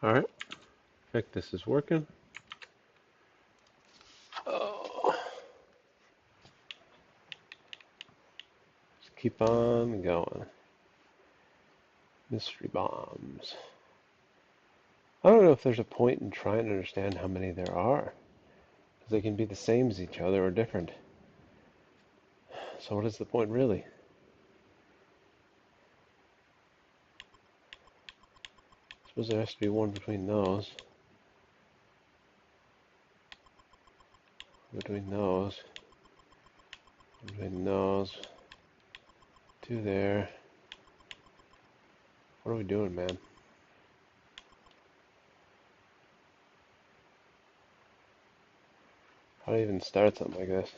Alright, I think this is working. Oh, just keep on going. Mystery bombs. I don't know if there's a point in trying to understand how many there are, because they can be the same as each other or different. So what is the point really? I suppose there has to be one between those. Between those. Between those. Two there. What are we doing, man? How do I even start something like this?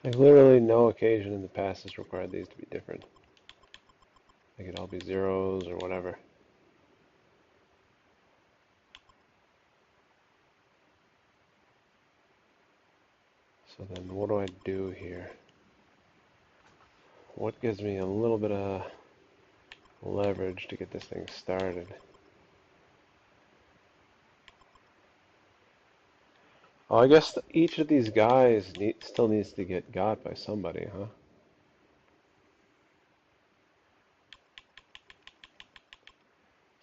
Like literally no occasion in the past has required these to be different. They could all be zeros or whatever. So then what do I do here? What gives me a little bit of leverage to get this thing started? Oh, I guess each of these guys still needs to get got by somebody, huh?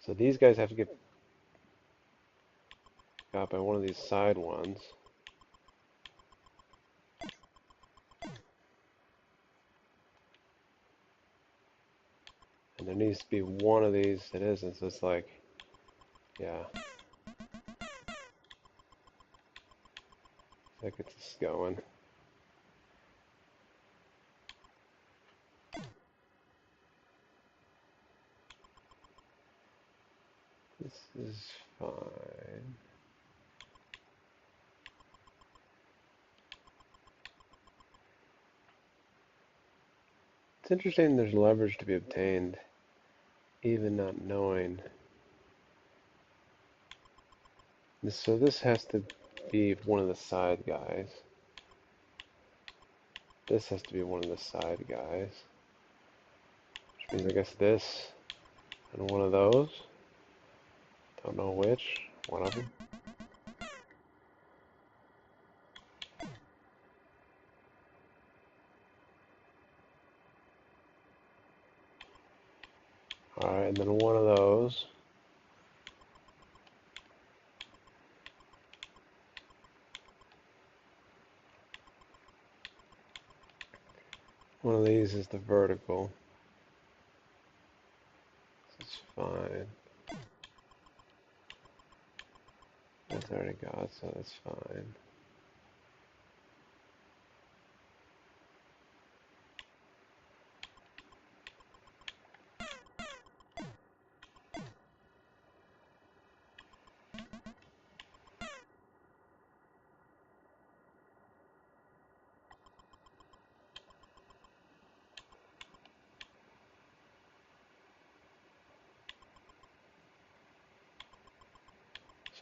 So these guys have to get got by one of these side ones. And there needs to be one of these that isn't, so it's like, yeah. That gets us going. This is fine. It's interesting there's leverage to be obtained, even not knowing. So this has to be one of the side guys. This has to be one of the side guys. Which means I guess this and one of those. Don't know which. One of them. Alright, and then one of those. One of these is the vertical. This is fine. That's already got, so that's fine.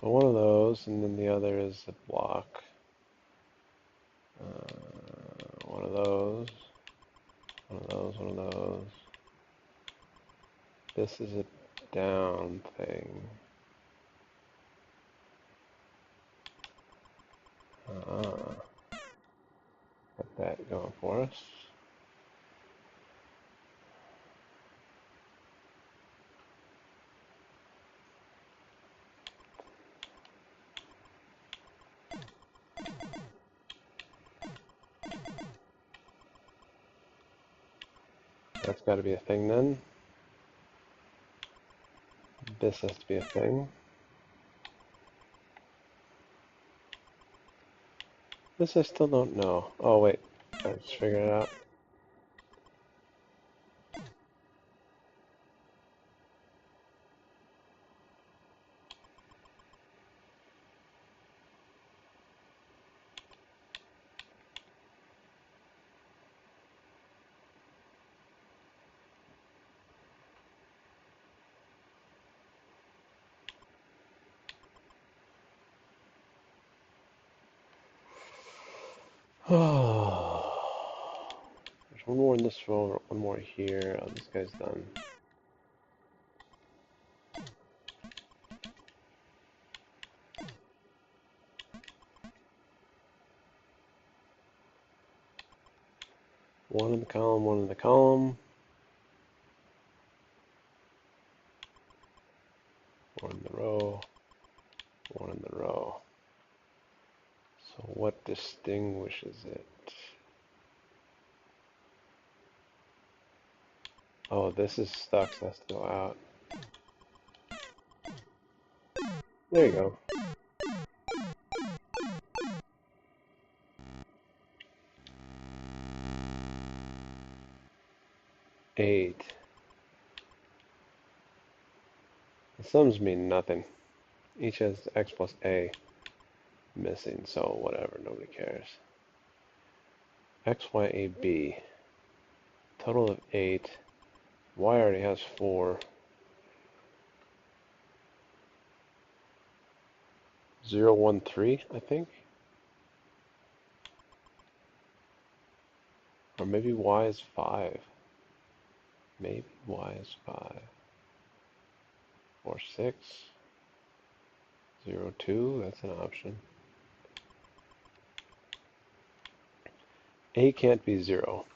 So one of those, and then the other is a block. One of those. One of those, one of those. This is a down thing. Got that going for us. That's got to be a thing then. This has to be a thing. This I still don't know. Oh wait, I just figured it out. Oh, there's one more in this row, one more here. Oh, this guy's done. One in the column, one in the column. One in the row, one in the row. So what distinguishes it? Oh, this is stuck, so that's to go out. There you go. 8. The sums mean nothing. Each has x plus a missing, so whatever, nobody cares. X, Y, A, B. Total of 8. Y already has 4. 0, 1, 3, I think. Or maybe Y is 5. Maybe Y is 5. Or 6. 0, 2, that's an option. A can't be 0.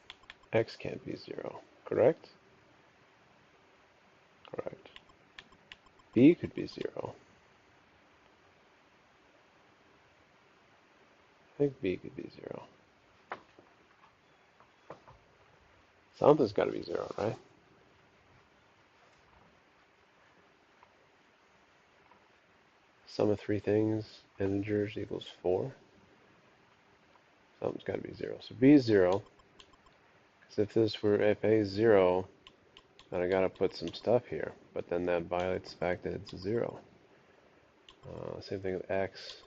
X can't be 0. Correct? Correct. B could be 0. I think B could be 0. Something's got to be 0, right? Sum of 3 things, integers equals 4. Something's got to be 0. So B is 0. Because if A is 0, then I got to put some stuff here. But then that violates the fact that it's a 0. Same thing with X.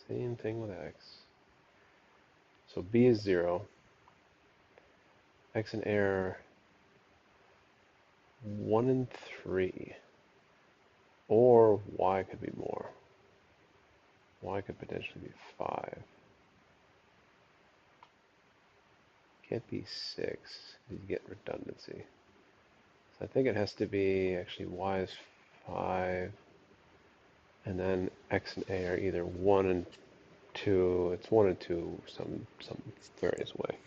Same thing with X. So B is 0. X and A are 1 and 3. Or Y could be more. Y could potentially be 5. Can't be 6. You get redundancy. So I think it has to be, actually Y is 5. And then X and A are either 1 and 2. It's 1 and 2 some various way.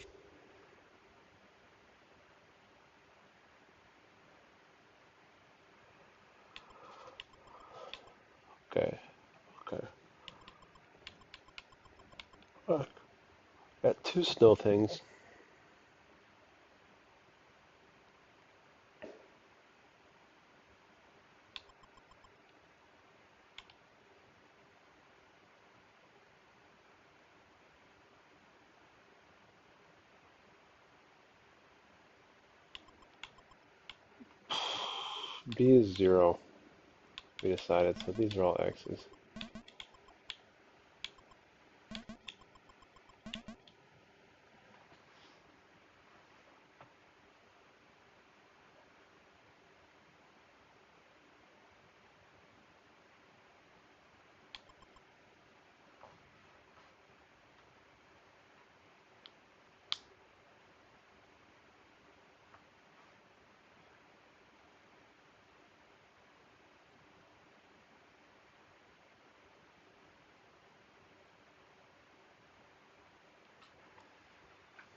Okay. Okay. Got 2 snow things. B is 0. We decided, so these are all X's.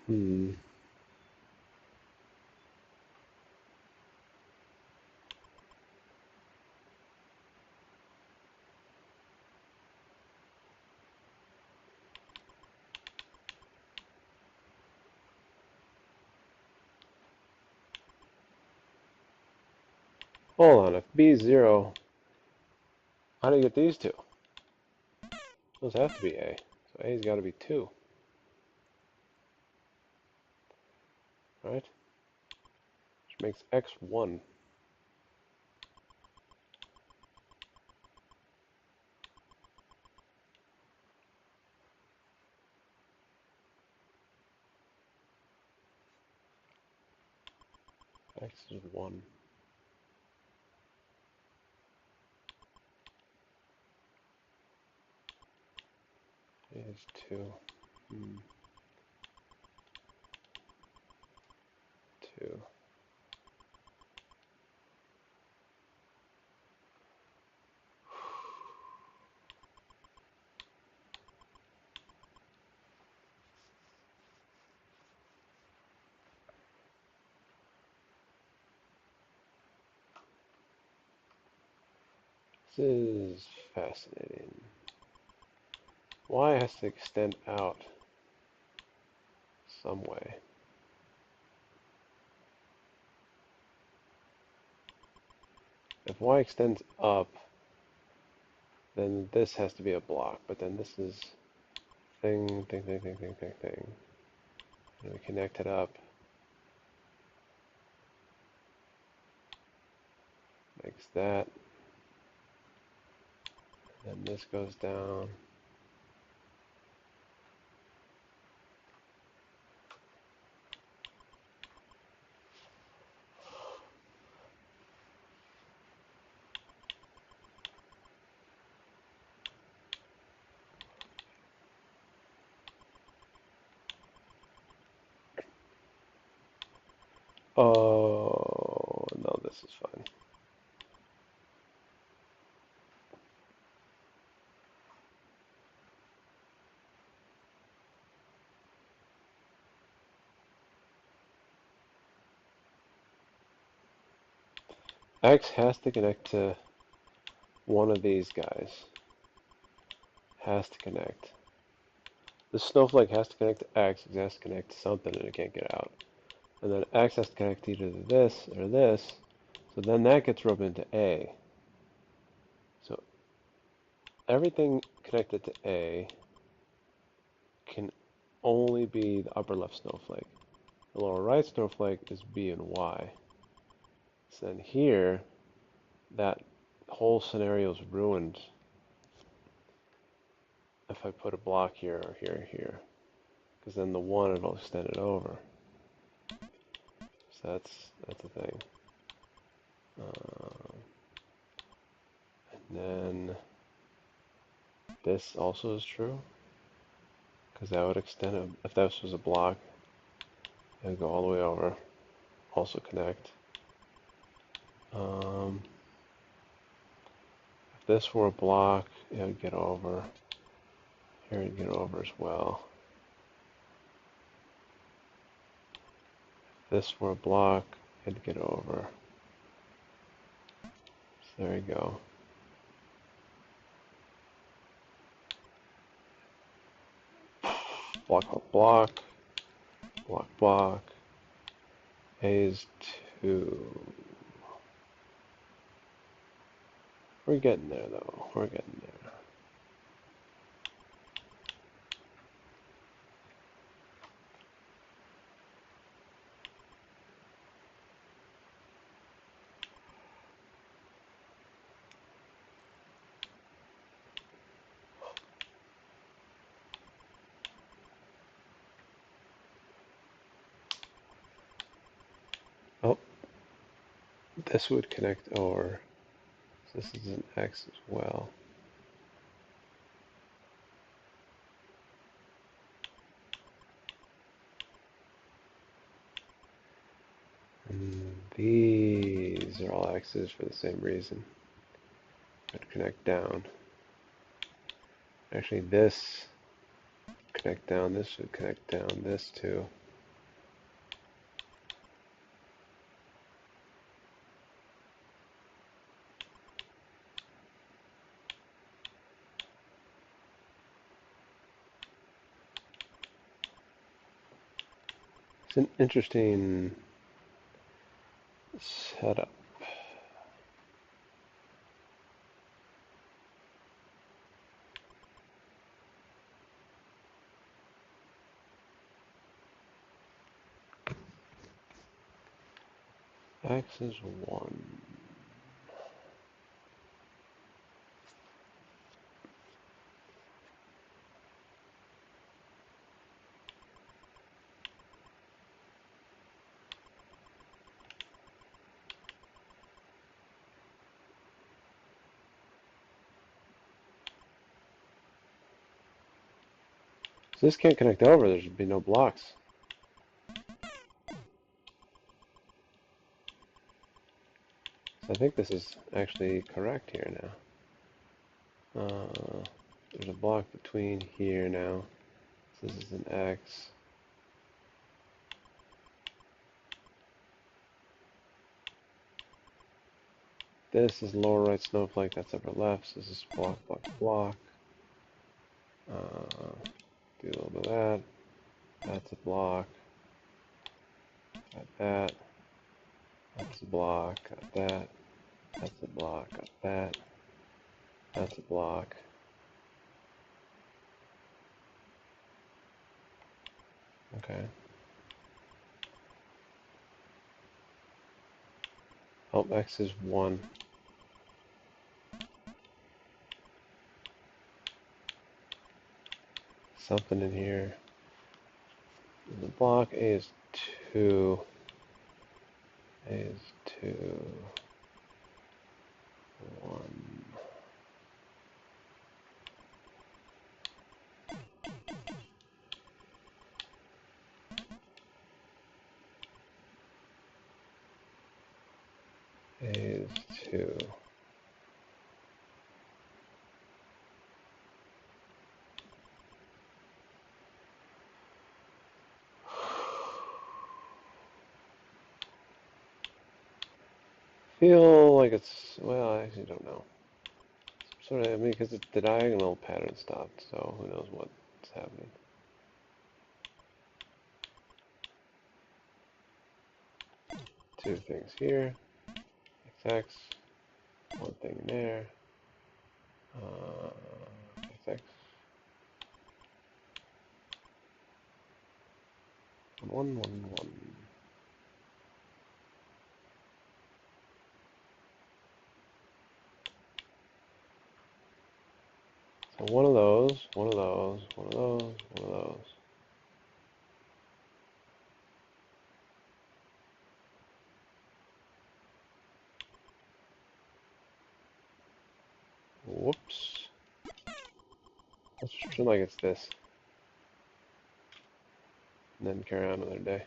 Hmm. Hold on, if B is 0, how do you get these two? Those have to be A. So A's got to be 2, right? Which makes X 1. X is 1. A is 2. 2. This is fascinating. Y has to extend out some way. If Y extends up, then this has to be a block, but then this is thing. And we connect it up, makes that, and then this goes down. Oh, no, this is fine. X has to connect to one of these guys. Has to connect. The snowflake has to connect to X, it has to connect to something, and it can't get out. And then X has to connect to either this or this, so then that gets rubbed into A. So everything connected to A can only be the upper left snowflake. The lower right snowflake is B and Y. So then here, that whole scenario is ruined if I put a block here or here or here, because then the one will extend it over. So that's the thing. And then this also is true, because that would extend it. If this was a block, it would go all the way over, also connect. If this were a block, it would get over. Here it would get over as well. If this were a block, it'd get over. So there you go. Block, block, block, block. A is 2. We're getting there, though. We're getting there. Oh, this would connect over. So this is an X as well. And these are all X's for the same reason. I'd connect down. Actually, this connect down. This should connect down. This too. It's an interesting setup. X is 1. So this can't connect over, there should be no blocks. So I think this is actually correct here now. There's a block between here now. So this is an X. This is lower right snowflake, that's upper left. So this is block, block, block. Do a little bit of that. That's a block. Got that. That's a block. Got that. That's a block. Got that. That's a block. Okay. Oh, X is 1. Something in here. The block A is 2. A is 2. 1. A is 2. Feel like it's, well, I actually don't know. Sort of, I mean, because the diagonal pattern stopped, so who knows what's happening. Two things here, XX, one thing there, XX, 1, 1, 1. So one of those, one of those, one of those, one of those. Whoops. Let's pretend like it's this. And then carry on another day.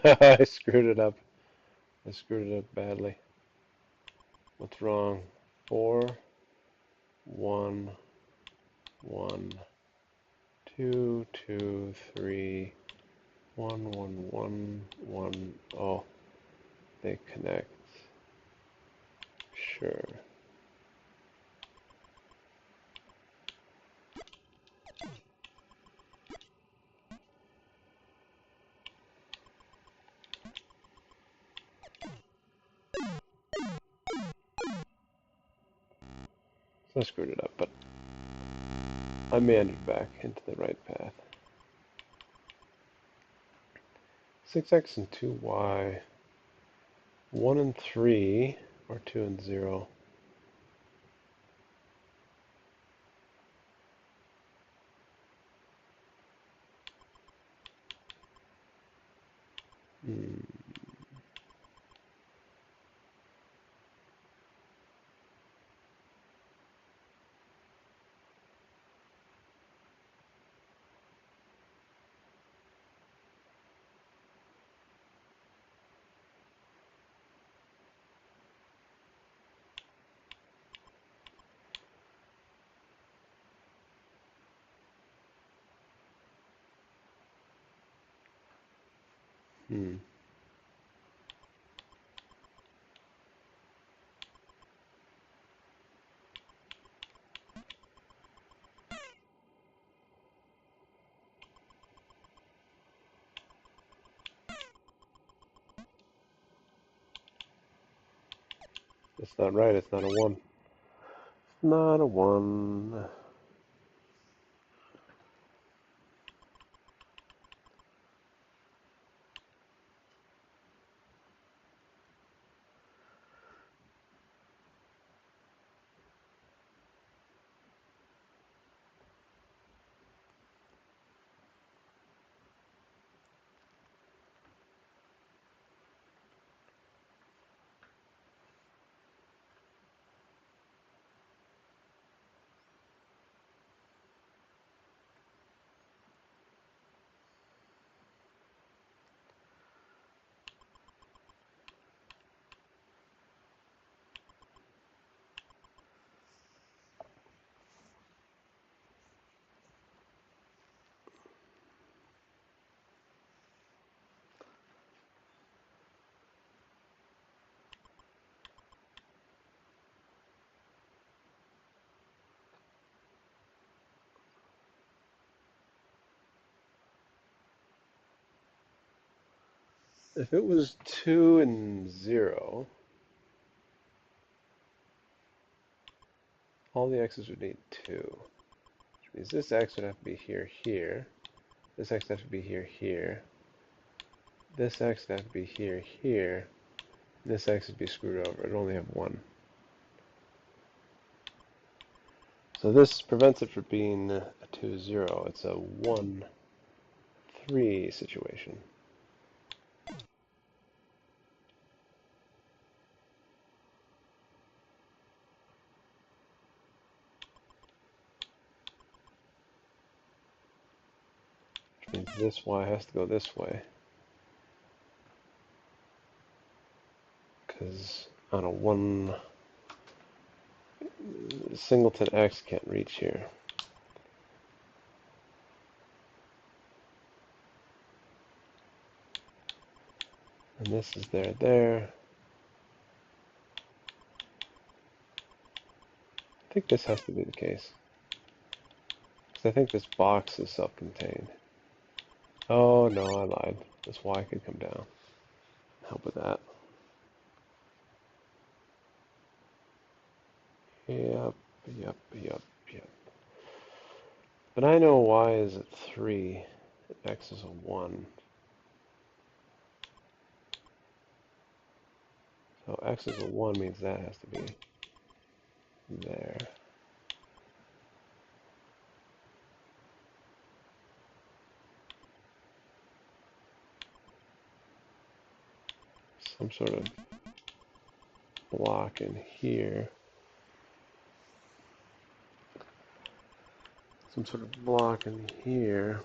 I screwed it up. I screwed it up badly. What's wrong? 4, 1, 1, 2, 2, 3, 1, 1, 1, 1. Oh, they connect. Sure. So I screwed it up, but I meandered back into the right path. 6x and 2y. 1 and 3, or 2 and 0. Hmm. Hmm. It's not right, it's not a 1. Not a 1. If it was 2 and 0, all the x's would need 2. Which means this x would have to be here, here. This x would have to be here, here. This x would have to be here, here. This x would be screwed over. It would only have 1. So this prevents it from being a 2, 0. It's a 1, 3 situation. Which means this y has to go this way. Because on a 1, singleton x can't reach here. And this is there. I think this has to be the case. Because I think this box is self-contained. Oh no, I lied. This y could come down. Help with that. Yep, yep, yep, yep. But I know y is at 3, and x is a 1. So x is a 1 means that has to be there. Some sort of block in here. Some sort of block in here.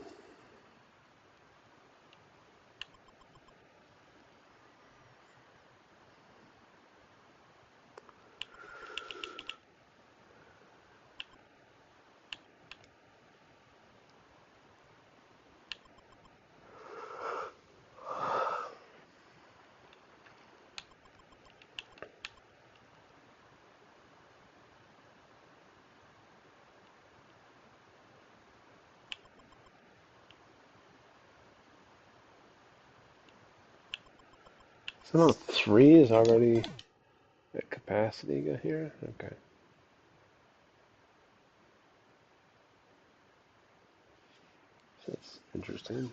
So no, 3 is already at capacity here? Okay. So that's interesting.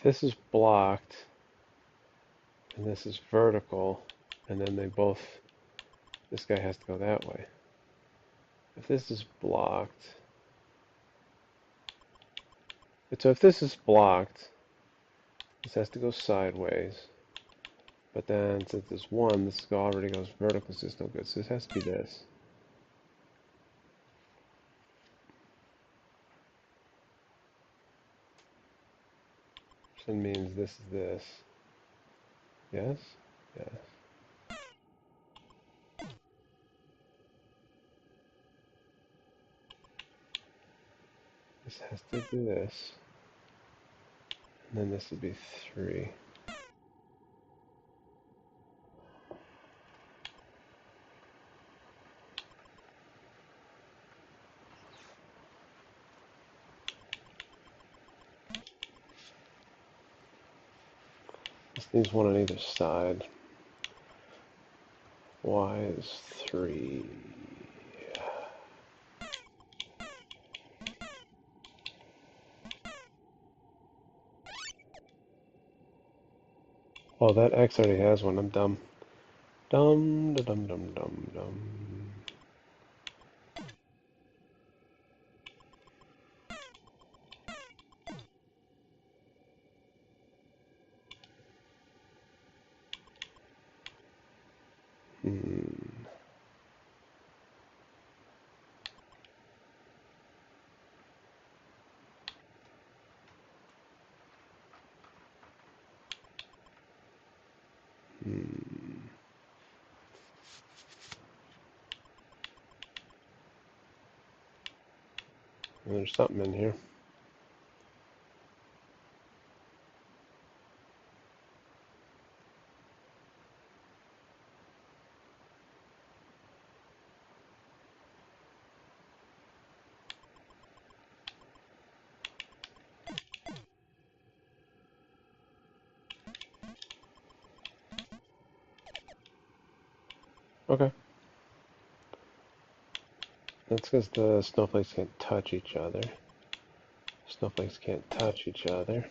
This is blocked, and this is vertical, and then they both, this guy has to go that way. If this is blocked, so if this is blocked, this has to go sideways. But then since it's 1, this already goes vertical, so it's no good. So this has to be this. Which then means this is this. Yes? Yes. This has to do this. And then this would be 3. This needs one on either side. Y is 3. Oh, that X already has one. I'm dumb. Dum, da dum, dum, dum, dum. Hmm. Hmm. There's something in here. Okay. That's because the snowflakes can't touch each other. Snowflakes can't touch each other.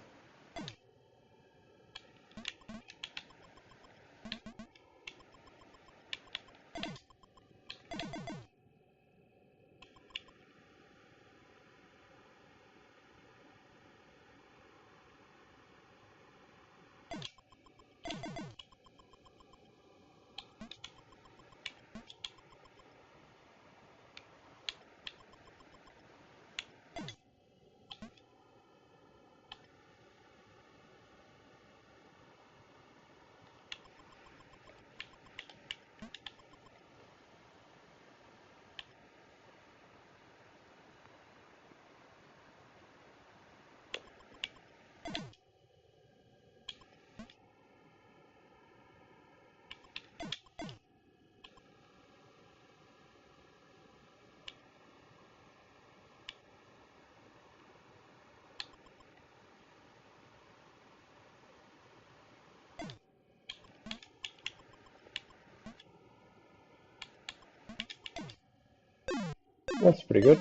That's pretty good.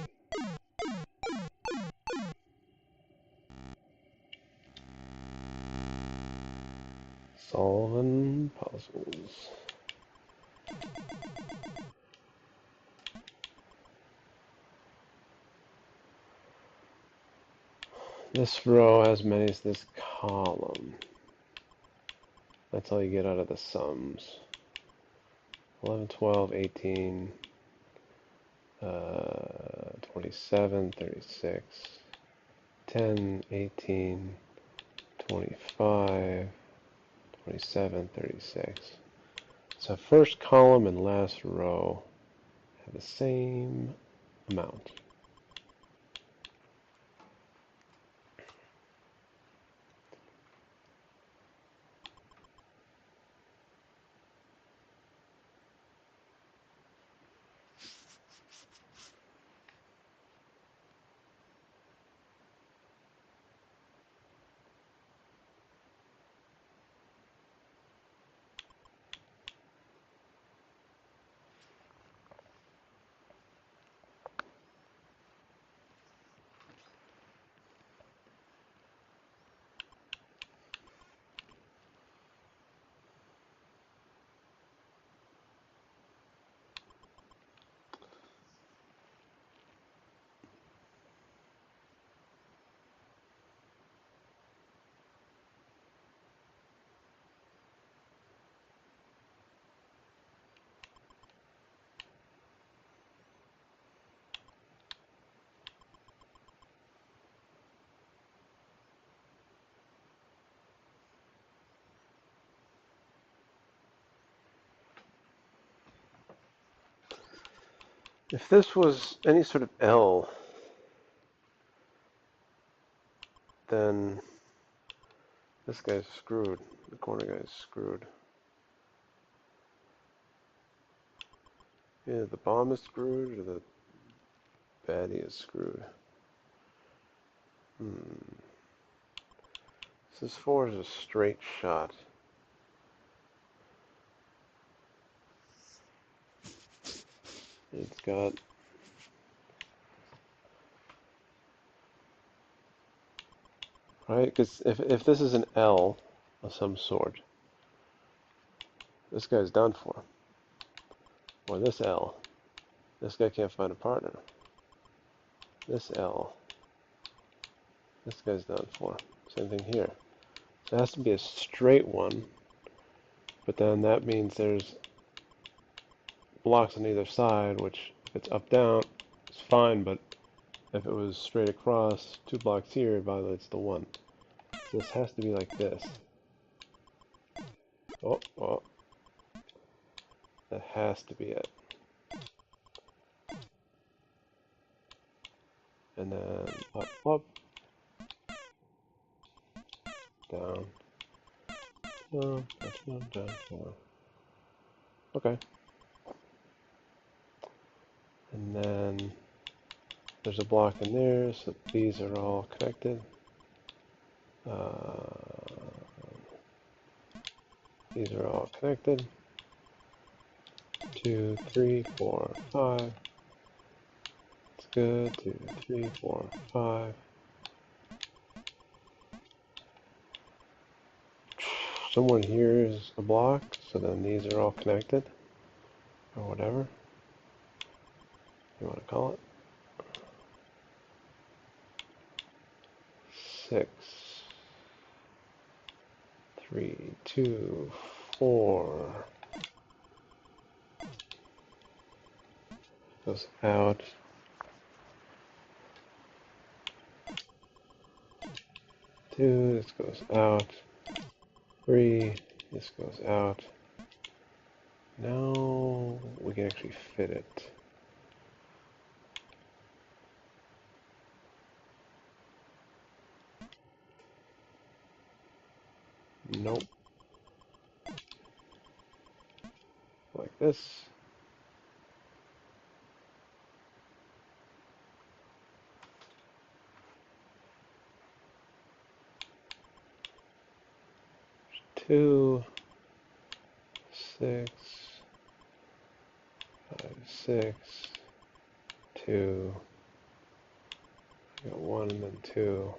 Solving puzzles. This row has many as this column. That's all you get out of the sums. 11, 12, 18, 27, 36, 10, 18, 25, 27, 36. So first column and last row have the same amount. If this was any sort of L, then This guy's screwed. The corner guy's screwed. Yeah, the bomb is screwed, or the baddie is screwed. This 4 is a straight shot. It's got right, because if this is an L of some sort, this guy's done for. Or this L, this guy can't find a partner. This L, this guy's done for. Same thing here. So it has to be a straight one, but then that means there's blocks on either side, which if it's up down, it's fine, but if it was straight across, 2 blocks here, it violates the 1. So this has to be like this. Oh, that has to be it. And then up, down, down. Okay. And then there's a block in there, so these are all connected. These are all connected. 2, 3, 4, 5. It's good. 2, 3, 4, 5. Somewhere here is a block, so then these are all connected, or whatever you want to call it. 6, 3, 2, 4. Goes out. 2, this goes out. 3, this goes out. Now we can actually fit it. Nope. Like this. Two, 6, 5, 6, 2. Got 1 and then 2.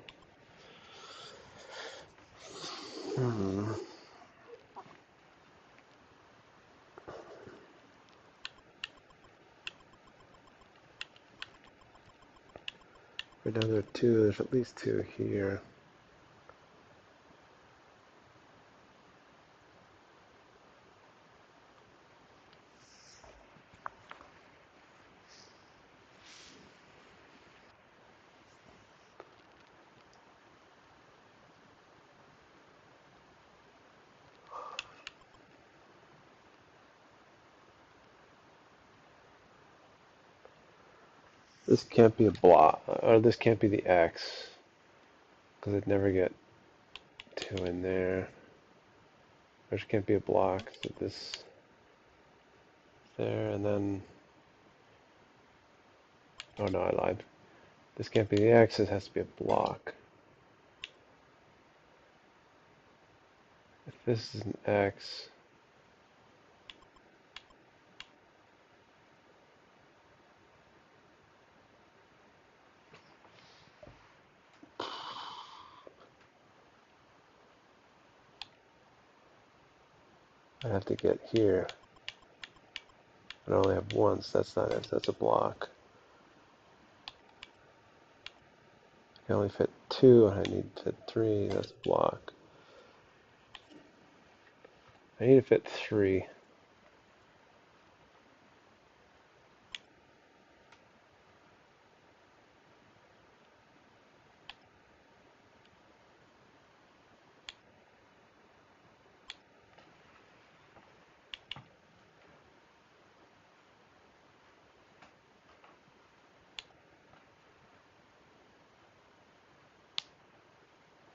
Right now there are 2. There's at least 2 here. This can't be a block, or this can't be the X, because I'd never get 2 in there. There can't be a block, so this there, and then, oh no, I lied. This can't be the X, it has to be a block. If this is an X, I have to get here. I only have 1, so that's not it, that's a block. I can only fit 2, and I need to fit 3, that's a block. I need to fit 3.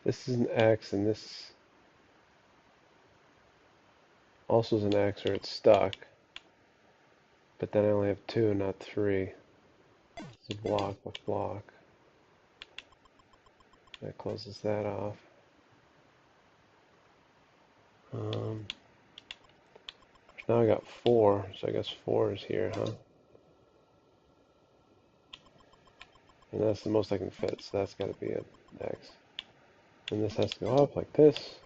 This is an X, and this also is an X or it's stuck. But then I only have 2, not 3. It's a block with block. That closes that off. Now I got 4, so I guess 4 is here, huh? And that's the most I can fit, so that's got to be an X. And this has to go up like this.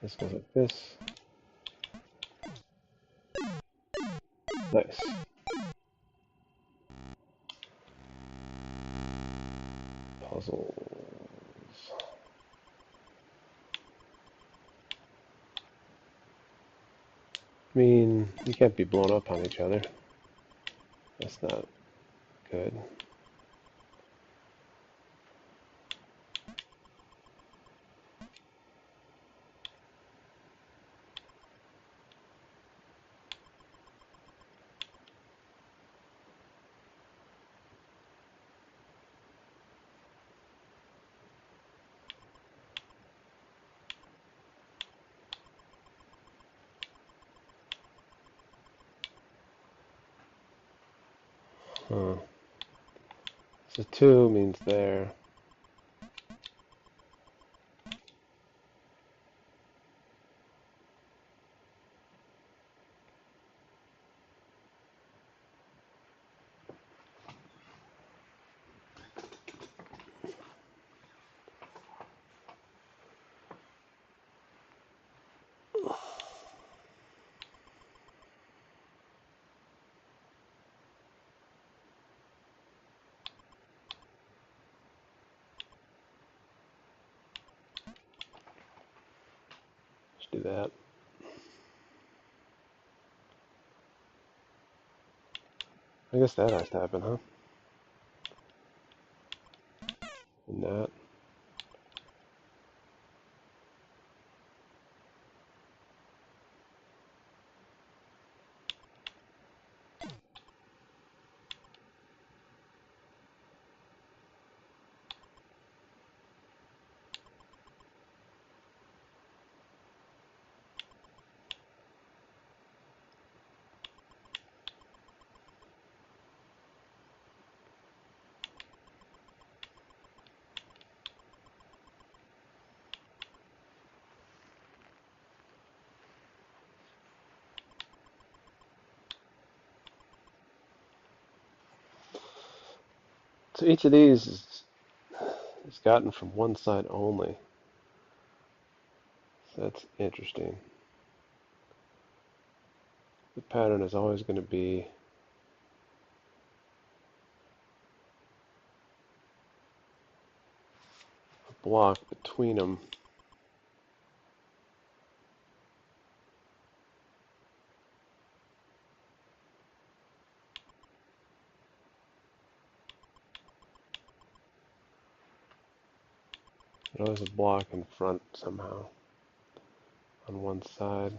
This goes like this. Nice. Puzzles. I mean, you can't be blown up on each other. That's not good. Huh. So 2 means there. Let's do that. I guess that has to happen, huh? And that. So each of these is gotten from one side only. So that's interesting. The pattern is always going to be a block between them. There's always a block in front somehow on one side.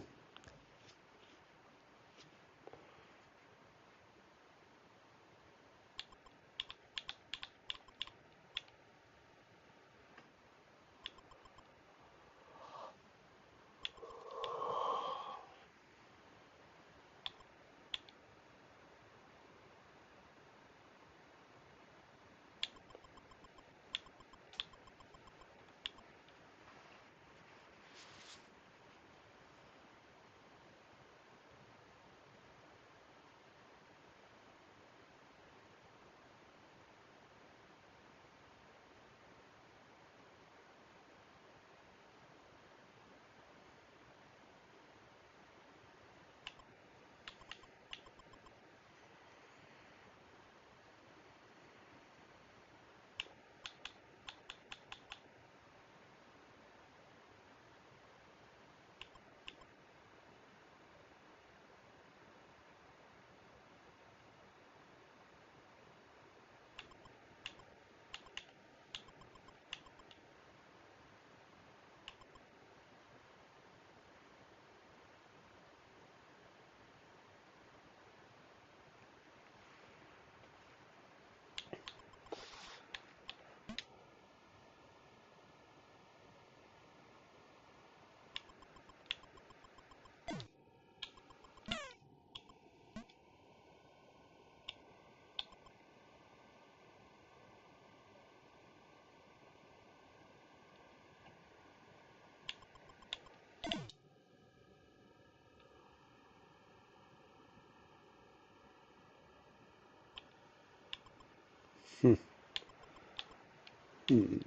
Hmm. Hmm.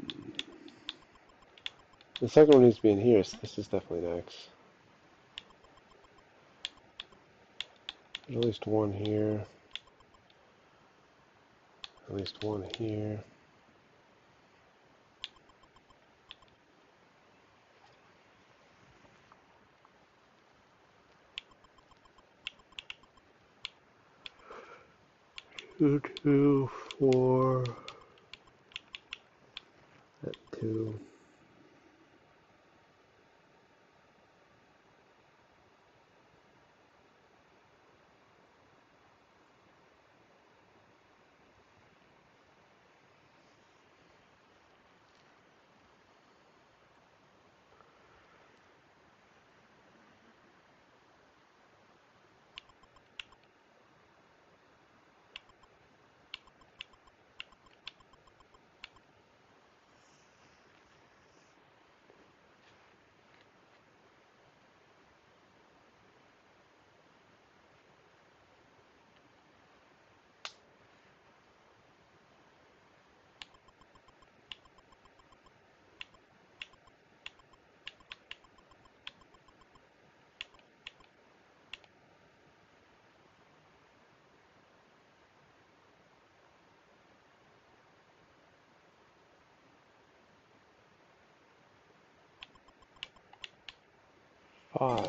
The second one needs to be in here, so this is definitely an X. There's at least one here. At least one here. Two, four. That two. 5.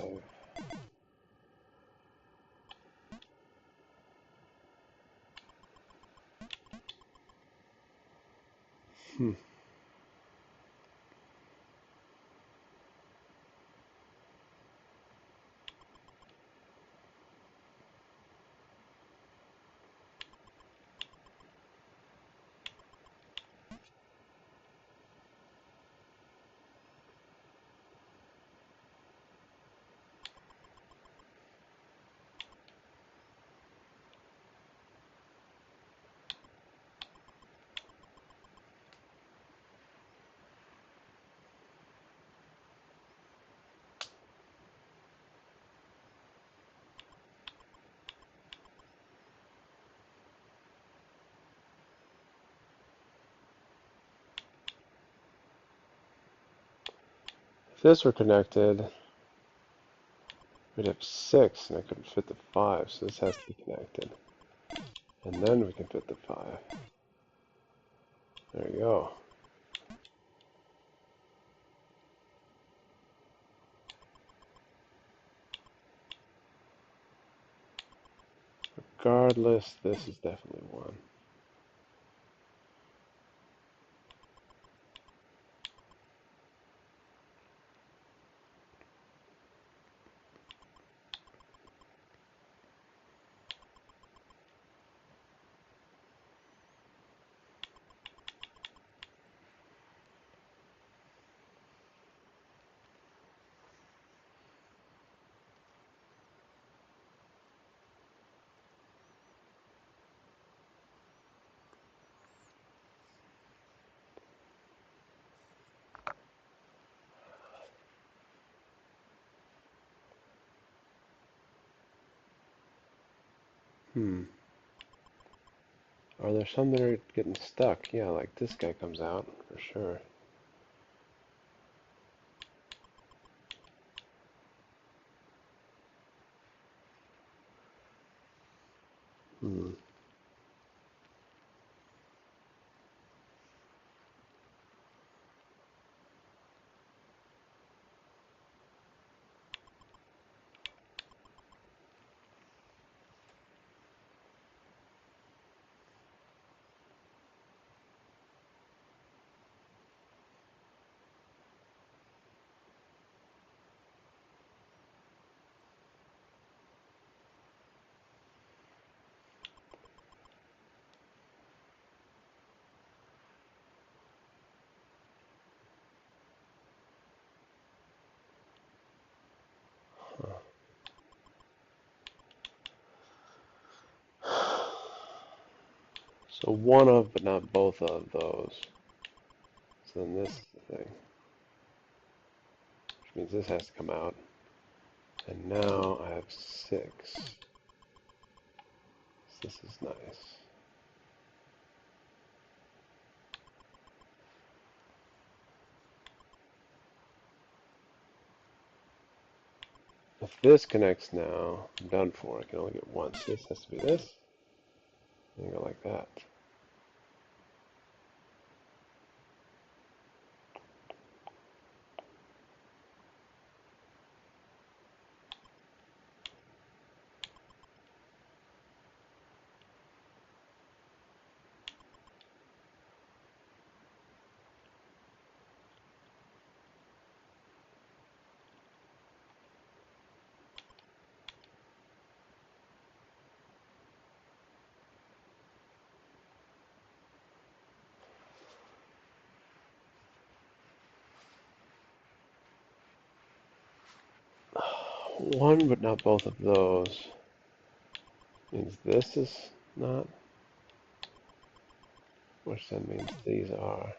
Hmm. If this were connected, we'd have 6, and I couldn't fit the 5, so this has to be connected. And then we can fit the 5. There you go. Regardless, this is definitely 1. Hmm. Are there some that are getting stuck? Yeah, like this guy comes out, for sure. Hmm. So one of, but not both of those. So then this is the thing. Which means this has to come out. And now I have 6. This is nice. If this connects now, I'm done for. I can only get one. So this has to be this. And go like that. One, but not both of those. Means this is not, which then means these are.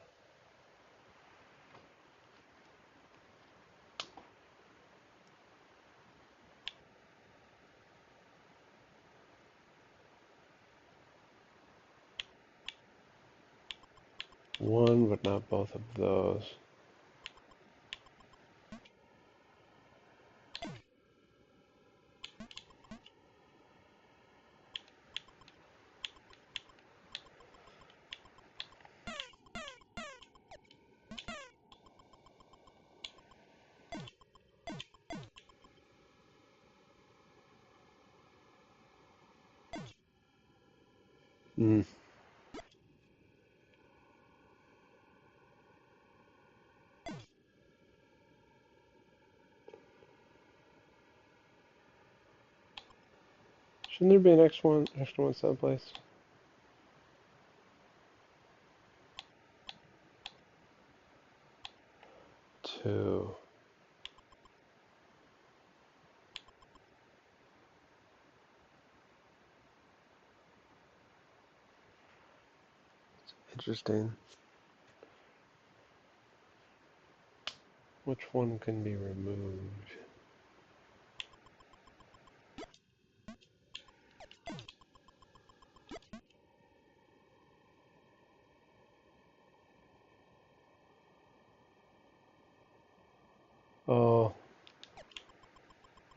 One, but not both of those. Hmm. Shouldn't there be an extra one someplace? Two. Interesting. Which one can be removed? Oh.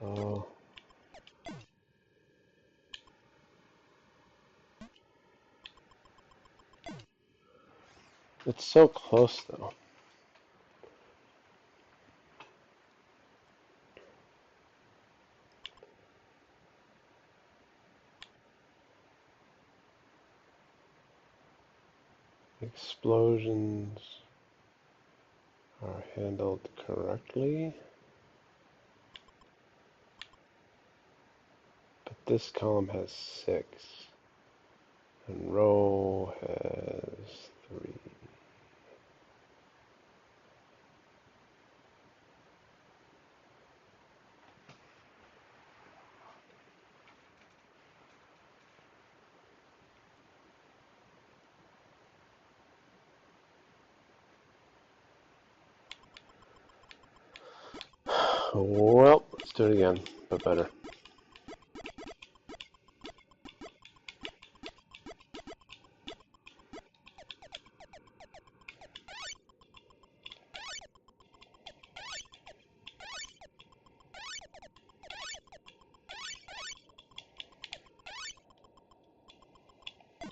Oh. It's so close though. Explosions are handled correctly, but this column has 6, and row has 3. Well, let's do it again, but better.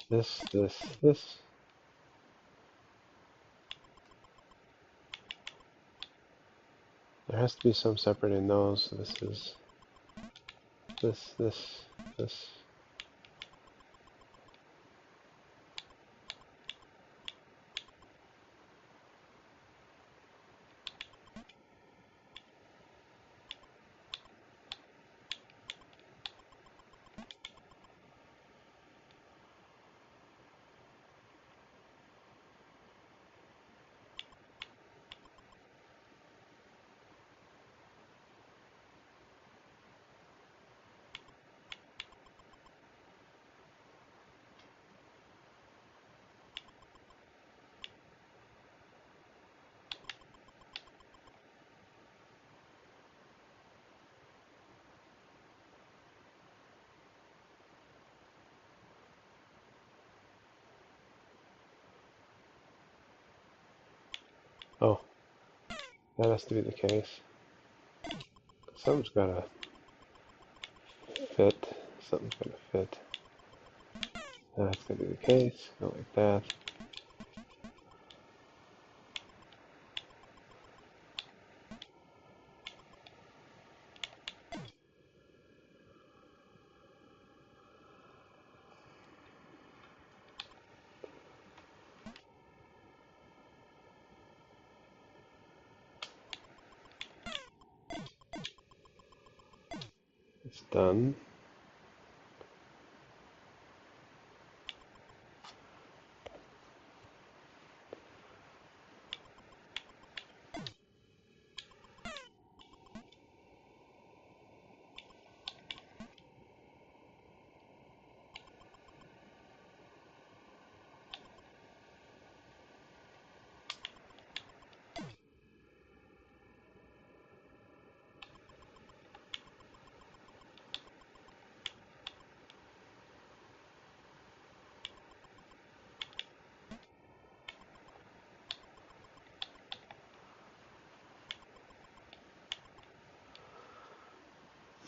This. There has to be some separating those. So this is this. Oh, that has to be the case. Something's gotta fit. Something's gonna fit. That's gonna be the case. Go like that. It's done.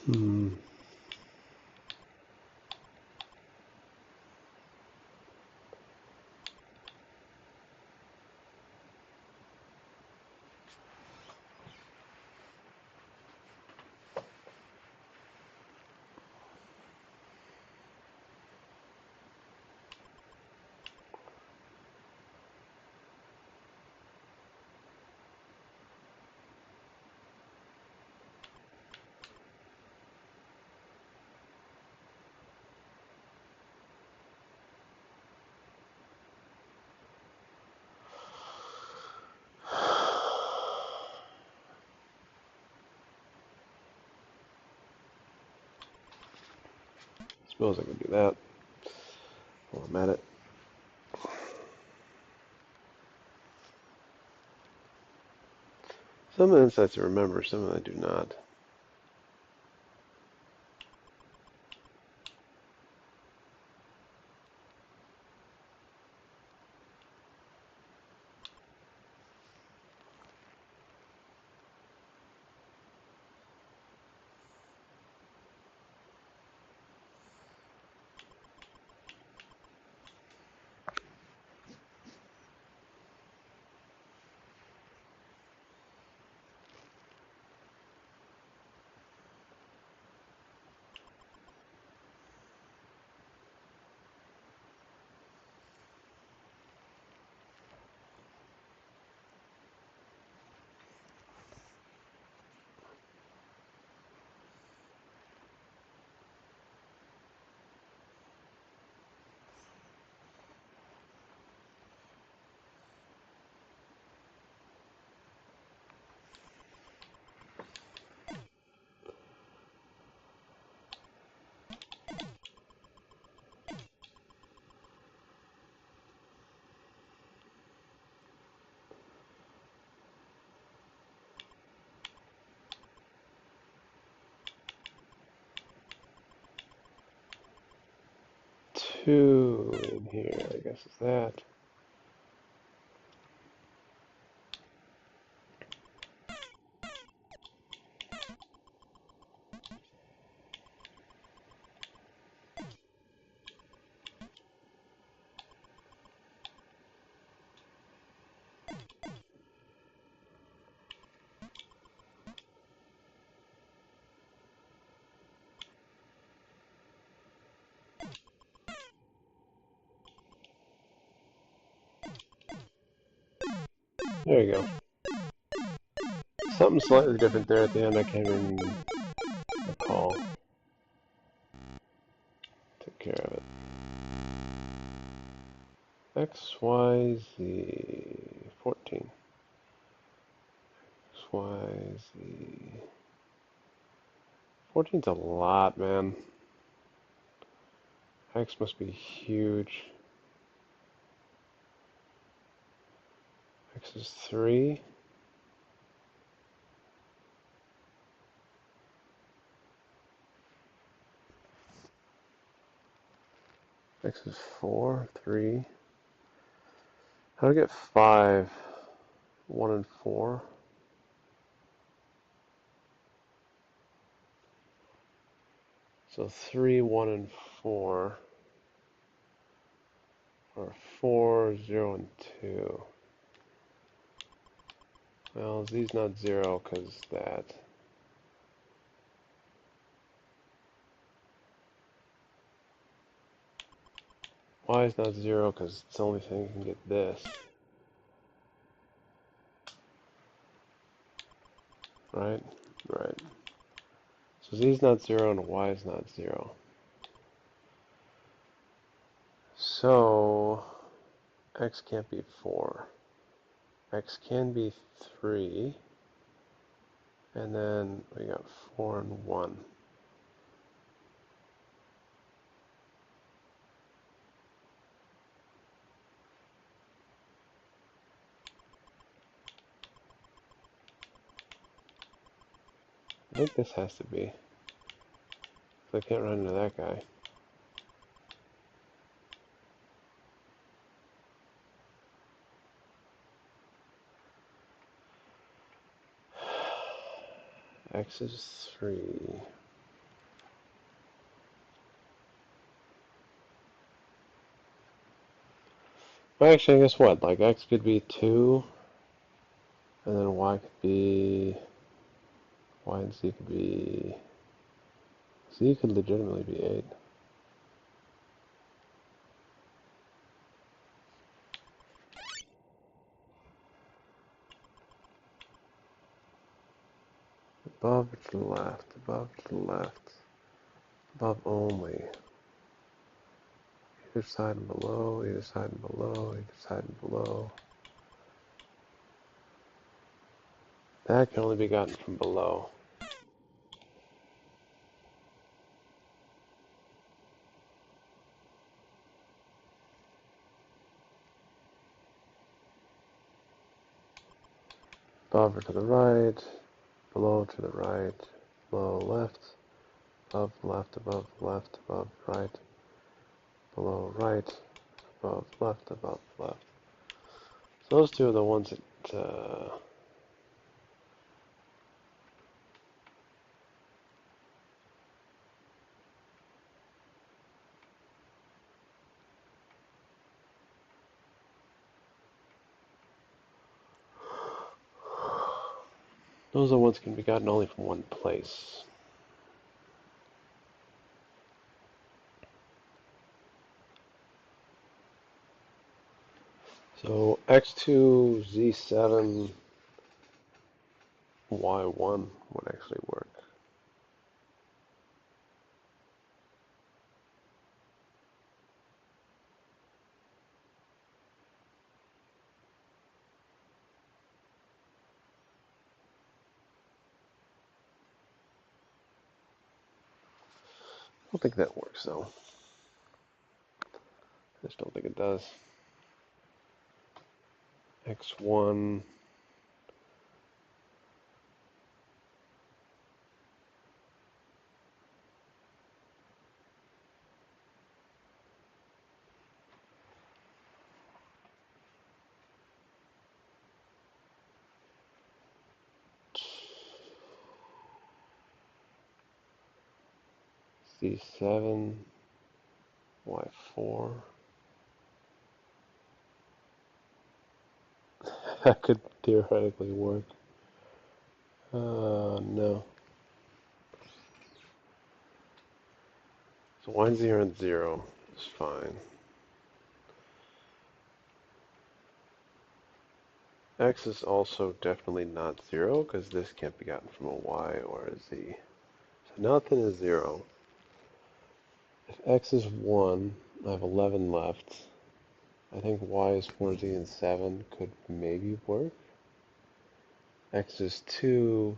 Hmm. Suppose I can do that while I'm at it. Some of the insights I remember, some of them I do not. Two in here, I guess is that. There you go. Something slightly different there at the end, I can't even recall. Took care of it. X, Y, Z, 14. X, Y, Z. 14's a lot, man. X must be huge. X is 3. X is 4, 3. How do I get 5? 1 and 4. So 3, 1, and 4 are 4, 0, and 2. Well, z's not 0 because that. Y is not 0 because it's the only thing you can get this. Right? Right. So z is not 0 and y is not 0. So x can't be 4. X can be 3. And then we got 4 and 1. I think this has to be. So I can't run into that guy. X is 3. Well, actually, guess what? Like, X could be 2, and then Y could be... Y and Z could be... Z could legitimately be 8. Above to the left, above to the left, above only. Either side and below, either side and below, either side and below. That can only be gotten from below. Above or to the right, below to the right, below left, above left, above left, above right, below right, above left, above left. So those two are the ones that those are the ones that can be gotten only from one place. So x2, z7, y1 would actually work. I don't think that works though. I just don't think it does. X1, z7, y4. That could theoretically work. No. So y0 and 0 is fine. X is also definitely not 0 because this can't be gotten from a y or a z. So nothing is 0. If x is 1, I have 11 left. I think y is 4, z, and 7 could maybe work. X is 2.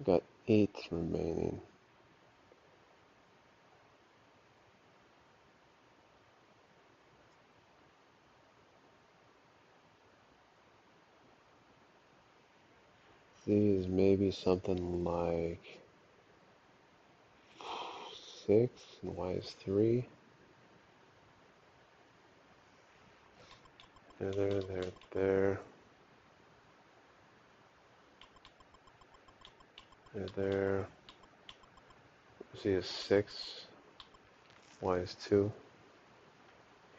I've got 8 remaining. Z is maybe something like 6, and y is 3. There. there. Z is 6. Y is 2.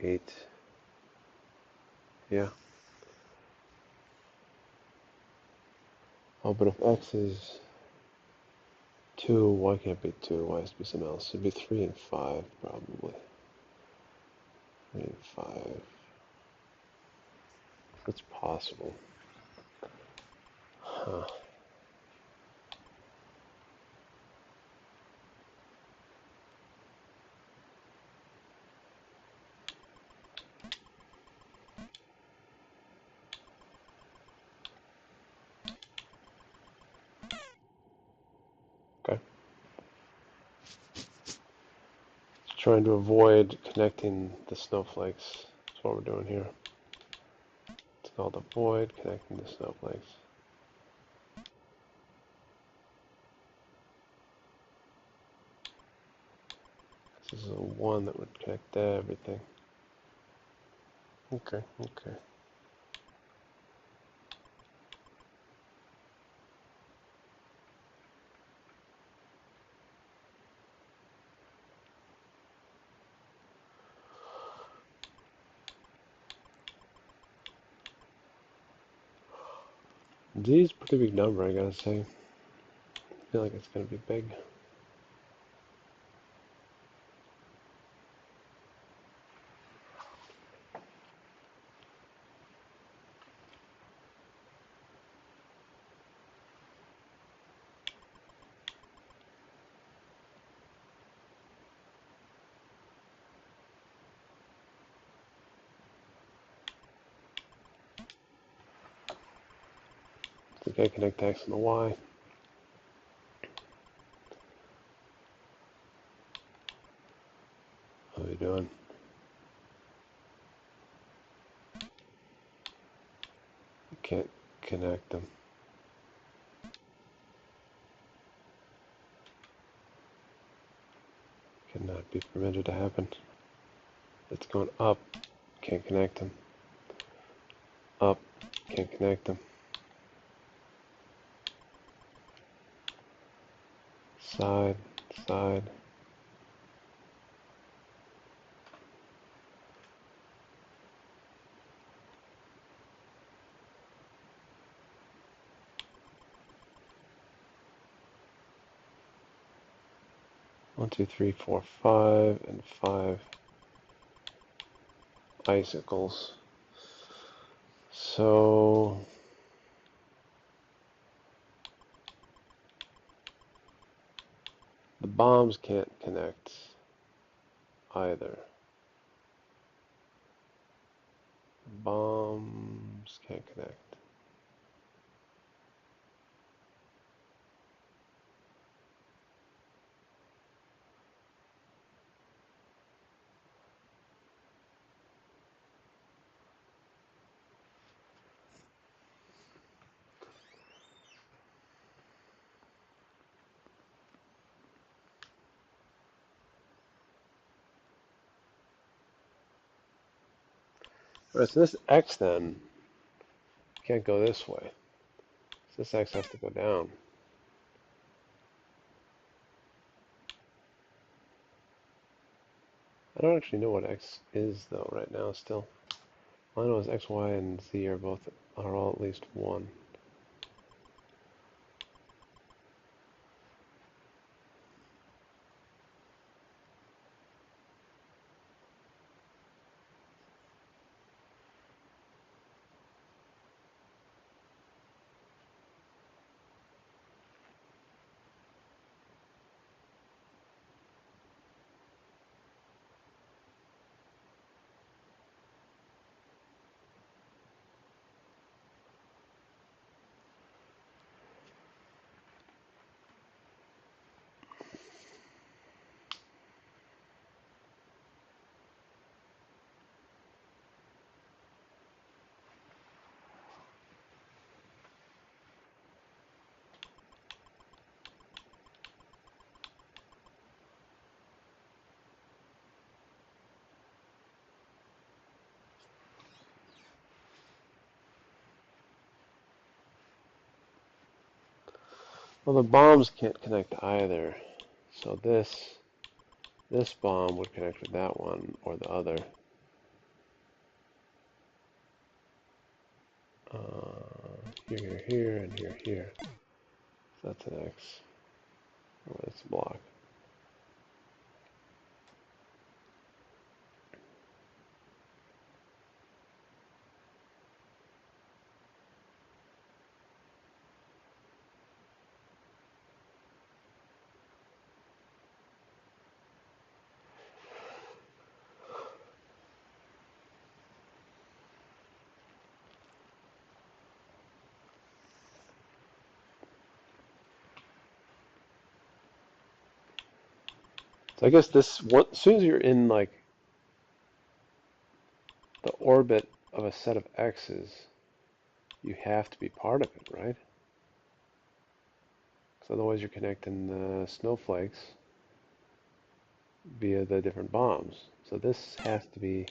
8. Yeah. Oh, but if X is 2, Y can't be 2. Y has to be something else. It'd be 3 and 5, probably. 3 and 5. That's possible. Huh. Okay. Trying to avoid connecting the snowflakes. That's what we're doing here. It's called avoid connecting the snowflakes. This is a 1 that would connect everything. Okay, okay. Z is a pretty big number, I gotta say. I feel like it's gonna be big. I think I connect X and the Y. How are you doing? You can't connect them. Cannot be permitted to happen. It's going up. Can't connect them. Up. Can't connect them. Side. Side. One, two, three, four, 5, and 5 icicles. So the bombs can't connect either. Bombs can't connect. All right, so this X then can't go this way. So this X has to go down. I don't actually know what X is though right now still. All I know is X, Y, and Z are all at least 1. Well, the bombs can't connect either. So this bomb would connect with that one or the other. Here, and here. So that's an X. Or it's a block. So I guess this, as soon as you're in like the orbit of a set of X's, you have to be part of it, right? Because otherwise you're connecting the snowflakes via the different bombs. So this has to be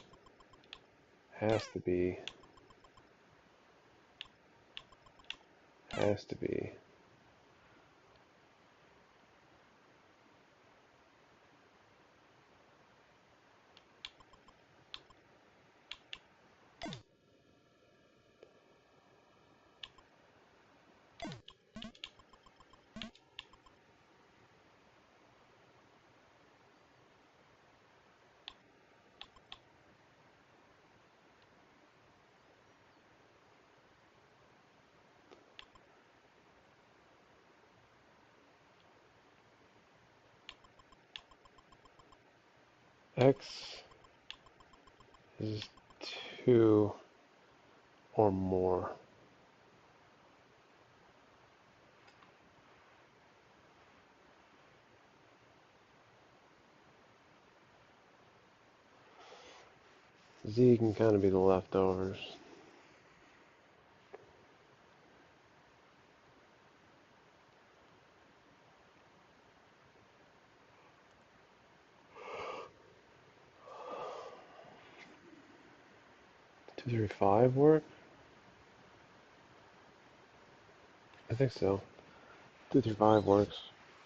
has to be has to be X is 2 or more. Z can kind of be the leftovers. Two, three, five work? I think so. 2 through 5 works.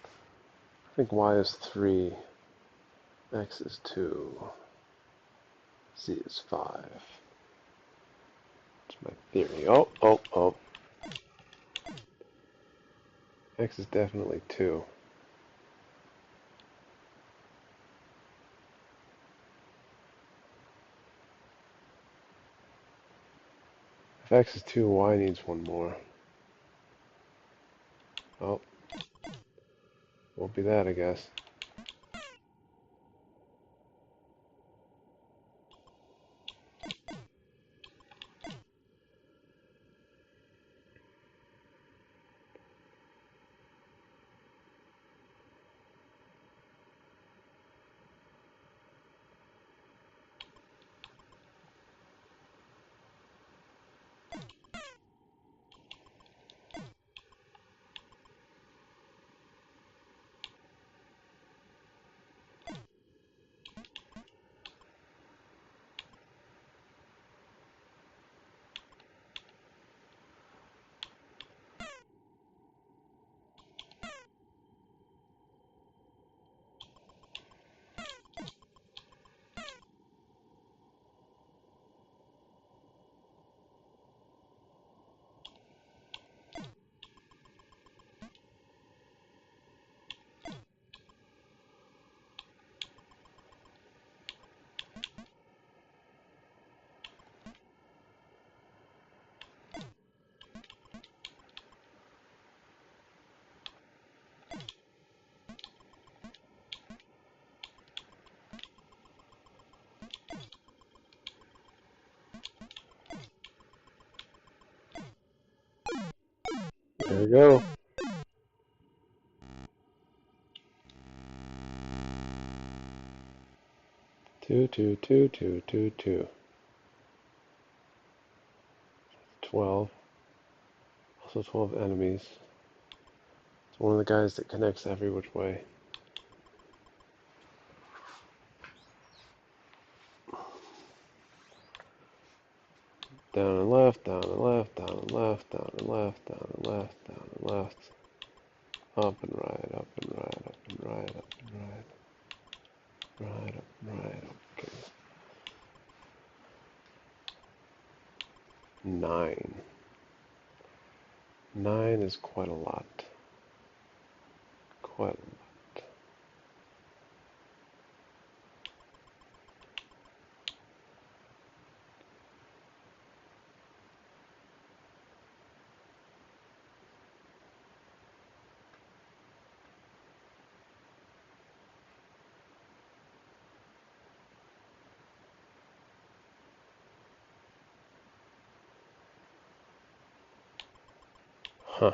I think Y is 3, X is 2, Z is 5. That's my theory. Oh. X is definitely 2. If X is 2, Y needs one more. Oh, won't be that, I guess. There we go. Two. 12. Also 12 enemies. It's one of the guys that connects every which way. Down and left, down and left, down and left, down and left, down and left, down and left. Up and right, up and right, up and right, up and right, right, up and right, okay. 9. 9 is quite a lot. Quite a lot. Huh.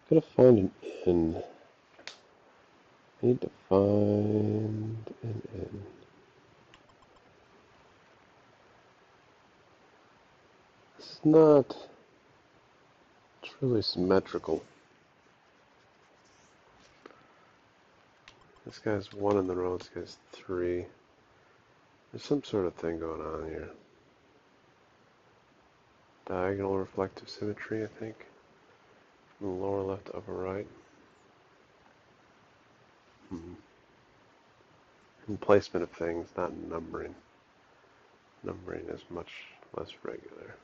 Gotta find an N. Need to find an N. It's not truly symmetrical. This guy's 1 in the row, this guy's 3. There's some sort of thing going on here. Diagonal reflective symmetry, I think. From the lower left to upper right. And placement of things, not numbering. Numbering is much less regular.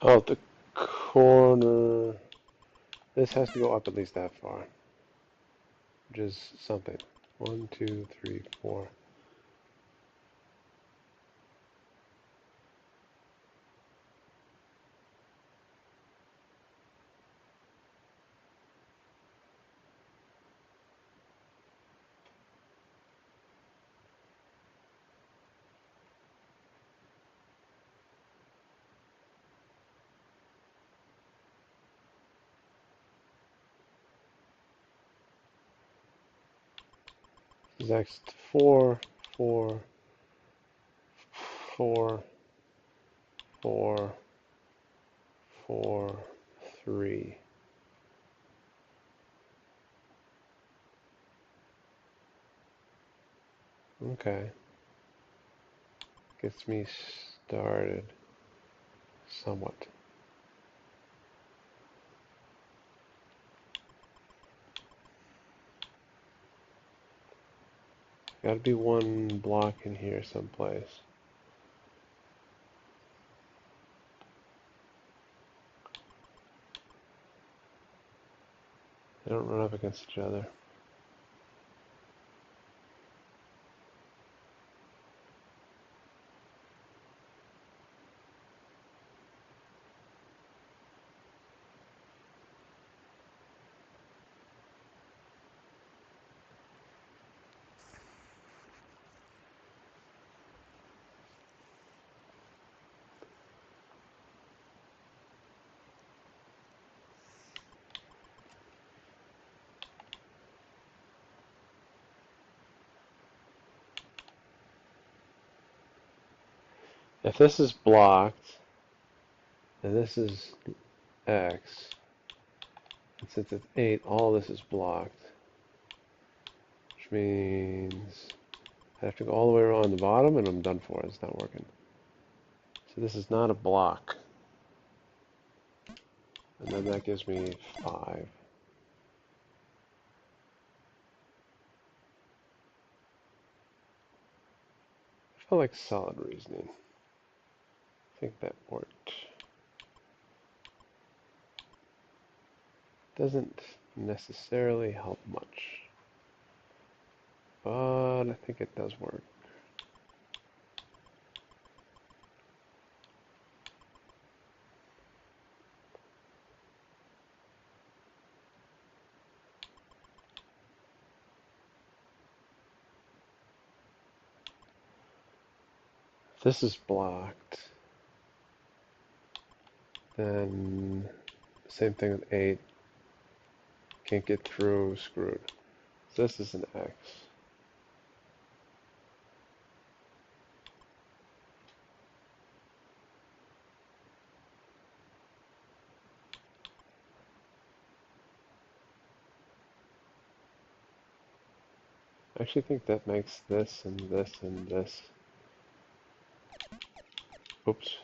Oh, the corner. This has to go up at least that far. Which is something. 1, 2, 3, 4. Next 4, 4, 4, 4, 4, 3. Okay. Gets me started somewhat. Gotta be one block in here someplace. They don't run up against each other. If this is blocked, and this is X, and since it's 8, all this is blocked, which means I have to go all the way around the bottom, and I'm done for. It's not working. So this is not a block. And then that gives me 5. I felt like solid reasoning. I think that worked. Doesn't necessarily help much, but I think it does work. If this is blocked, then same thing with 8. Can't get through, screwed. So this is an X. I actually think that makes this and this and this. Oops.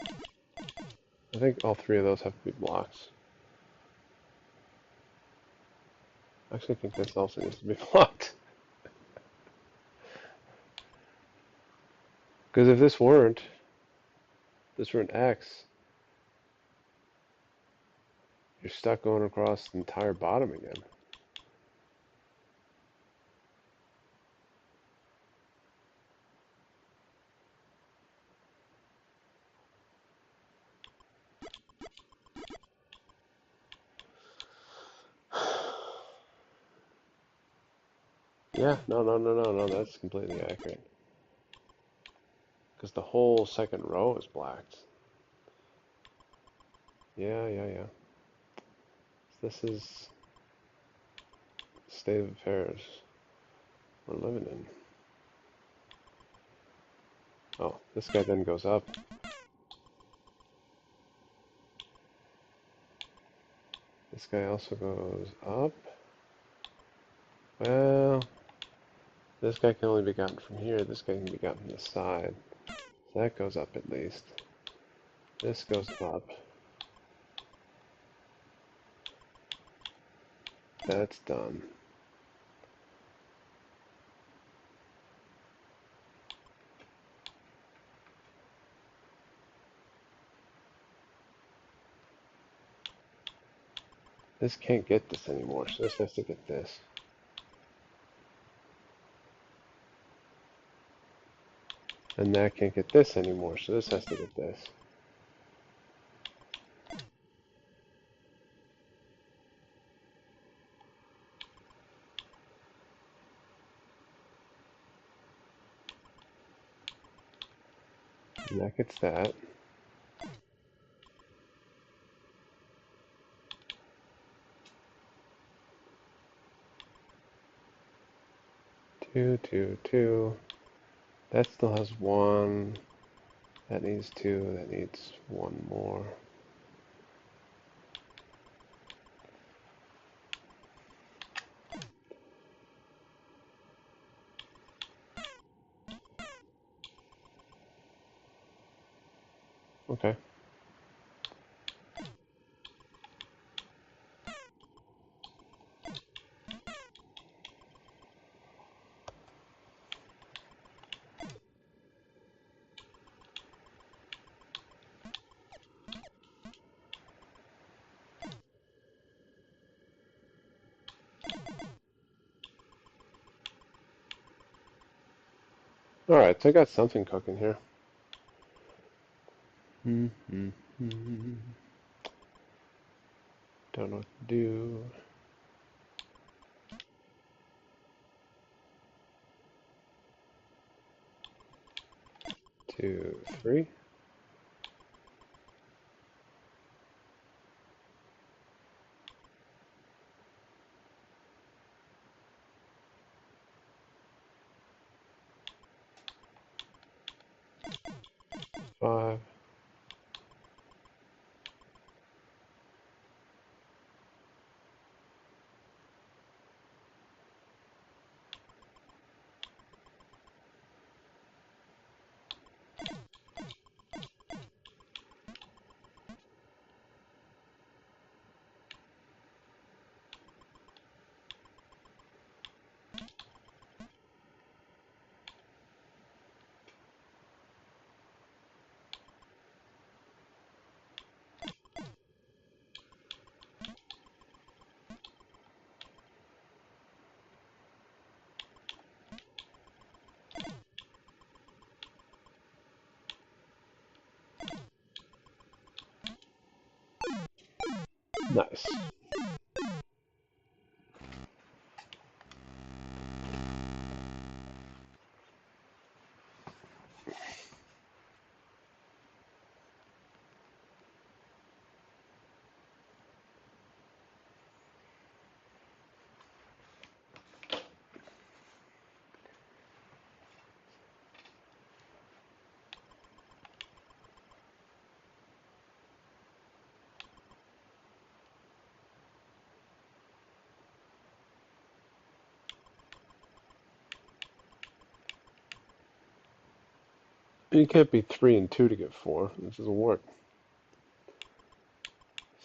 I think all 3 of those have to be blocks. I actually think this also needs to be blocked. Because if this were an X, you're stuck going across the entire bottom again. Yeah, no, that's completely accurate. Because the whole second row is blacked. Yeah. This is the state of affairs we're living in. Oh, this guy then goes up. This guy also goes up. Well, this guy can only be gotten from here. This guy can be gotten from the side. So that goes up at least. This goes up. That's done. This can't get this anymore, so this has to get this. And that can't get this anymore, so this has to get this. And that gets that. Two. That still has 1. That needs 2. That needs 1 more. Okay. Alright, so I got something cooking here. Don't know what to do. 2, 3. 5. Nice. You can't be 3 and 2 to get 4. This doesn't work.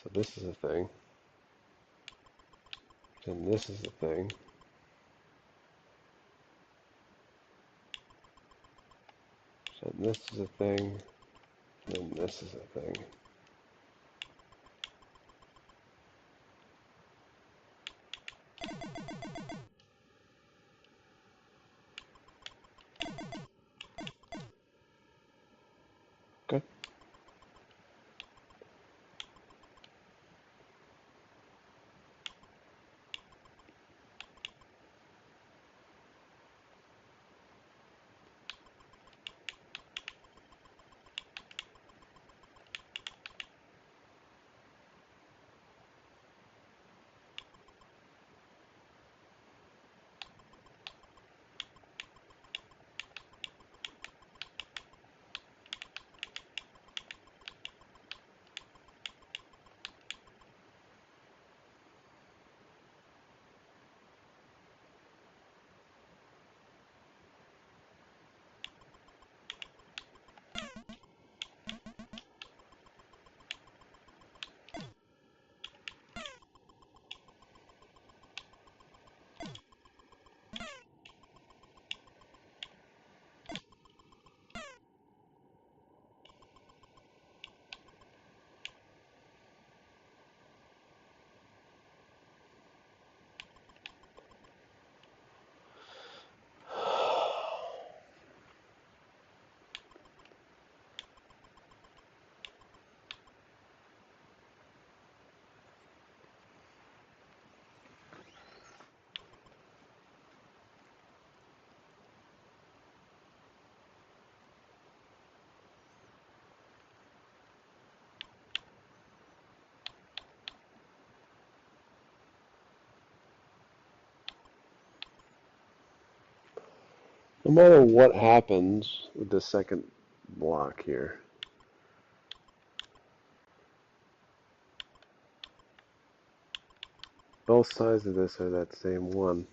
So this is a thing. And this is a thing. So this is a thing. And this is a thing. Okay. No matter what happens with the second block here, both sides of this are that same one.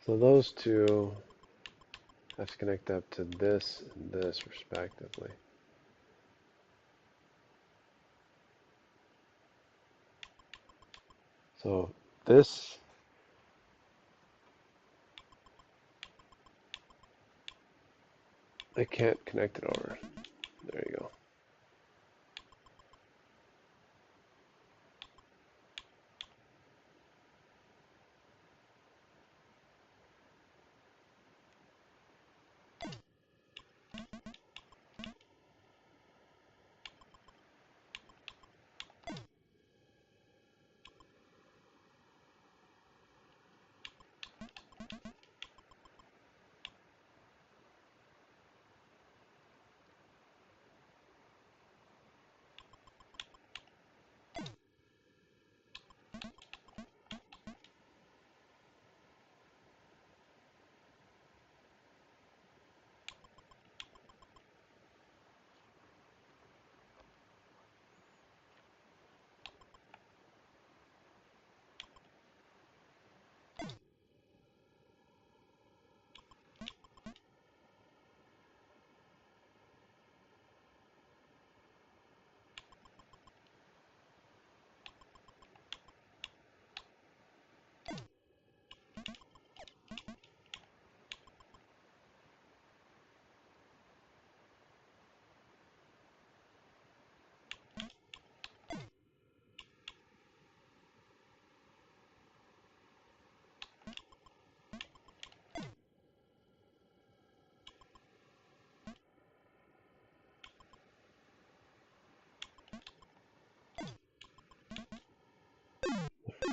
So those two have to connect up to this and this respectively. So this, they can't connect it over. There you go.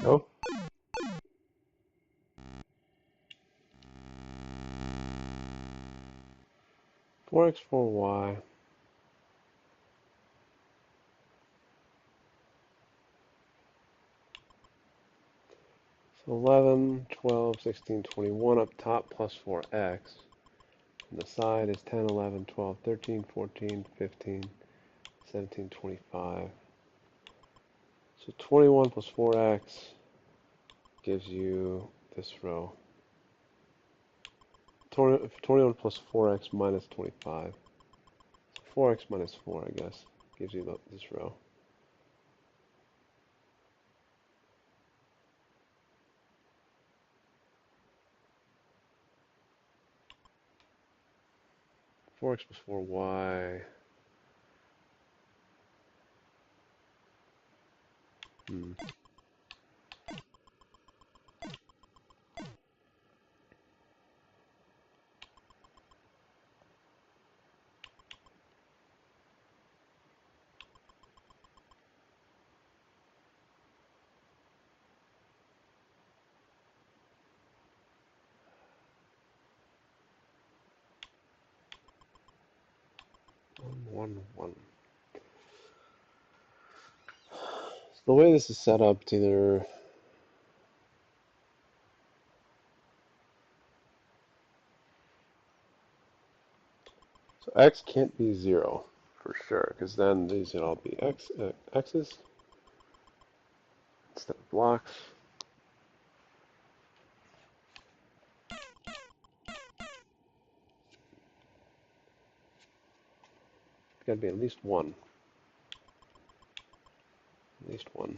Oh, 4x, 4y. So 11, 12, 16, 21 up top plus 4x. And the side is 10, 11, 12, 13, 14, 15, 17, 25. So 21 plus 4x gives you this row. 21 plus 4x minus 25. So 4x minus 4, I guess, gives you this row. Four x plus 4y. Hmm. One, one. So the way this is set up, it's either so x can't be 0 for sure, because then these would all be x's instead of blocks. It's got to be at least one. At least one.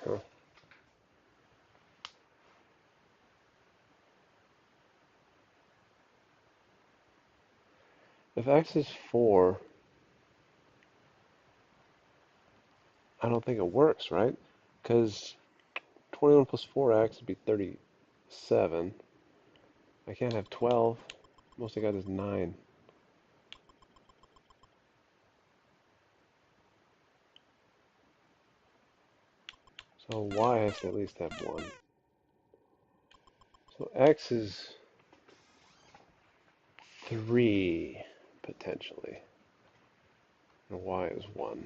Huh. If x is 4, I don't think it works, right? Because 21 plus 4x would be 37. I can't have 12. Most I got is 9. So y has to at least have 1. So x is 3, potentially. And y is 1.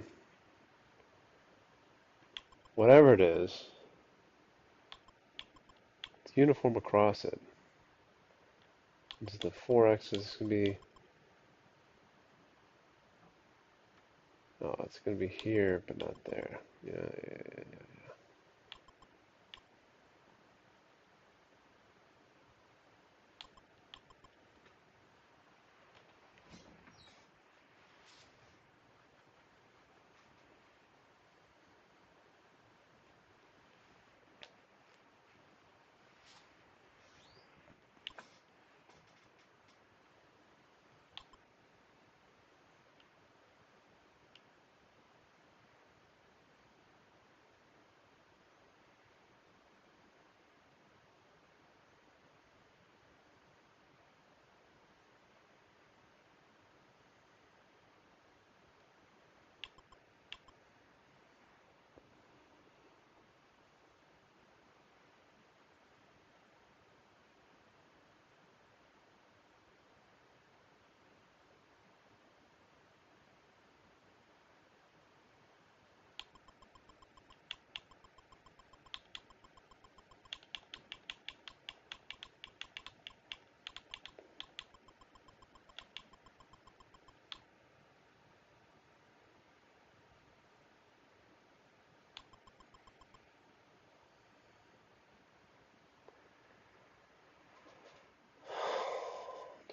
Whatever it is, it's uniform across it. The 4x is going to be... Oh, it's going to be here, but not there. Yeah.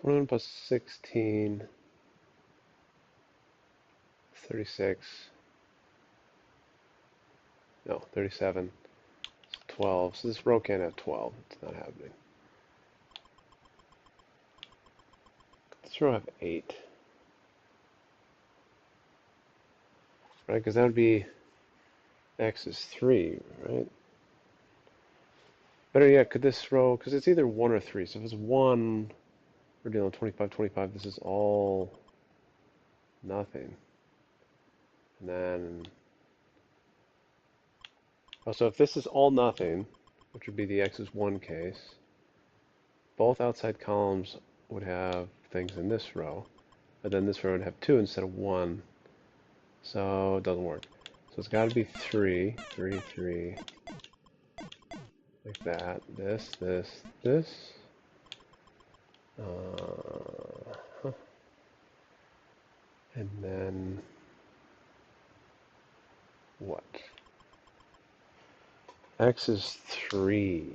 21 plus 16, 36, no, 37, 12. So this row can't have 12. It's not happening. This row have 8. Right, because that would be x is 3, right? Better yet, could this row, because it's either 1 or 3. So if it's 1, we're dealing 25, 25. This is all nothing. And then, oh, so if this is all nothing, which would be the x is 1 case, both outside columns would have things in this row, but then this row would have 2 instead of 1. So it doesn't work. So it's got to be 3, 3, 3, like that. This, this, this. Huh. And then what? X is 3.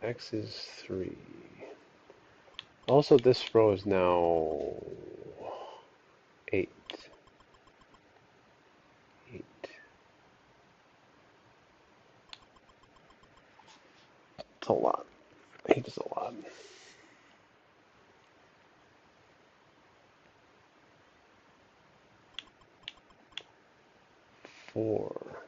X is 3. Also, this row is now 8. 8. It's a lot. 8 is a lot. 4.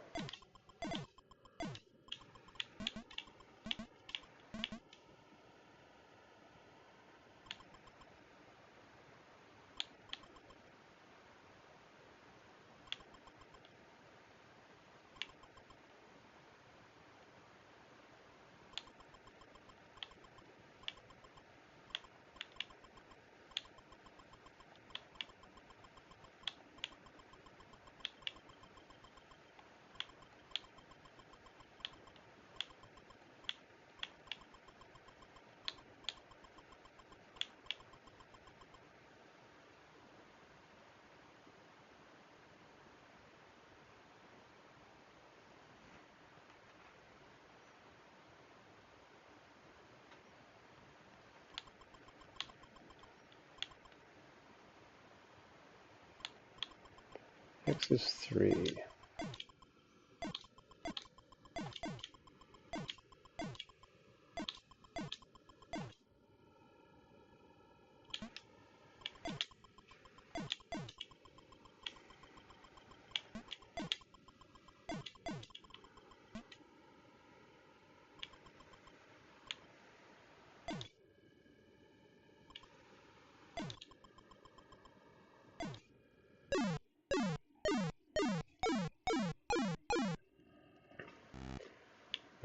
X is 3.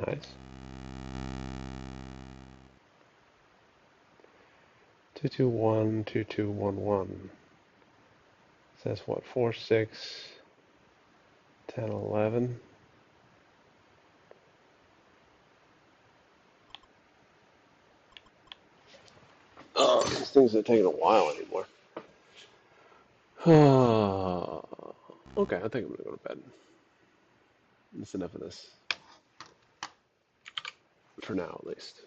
Nice. 2, 2, 1, 2, 2, 1, 1. Says what? 4, 6, 10, 11. Oh, these things are taking a while anymore. Okay, I think I'm gonna go to bed. That's enough of this. For now, at least.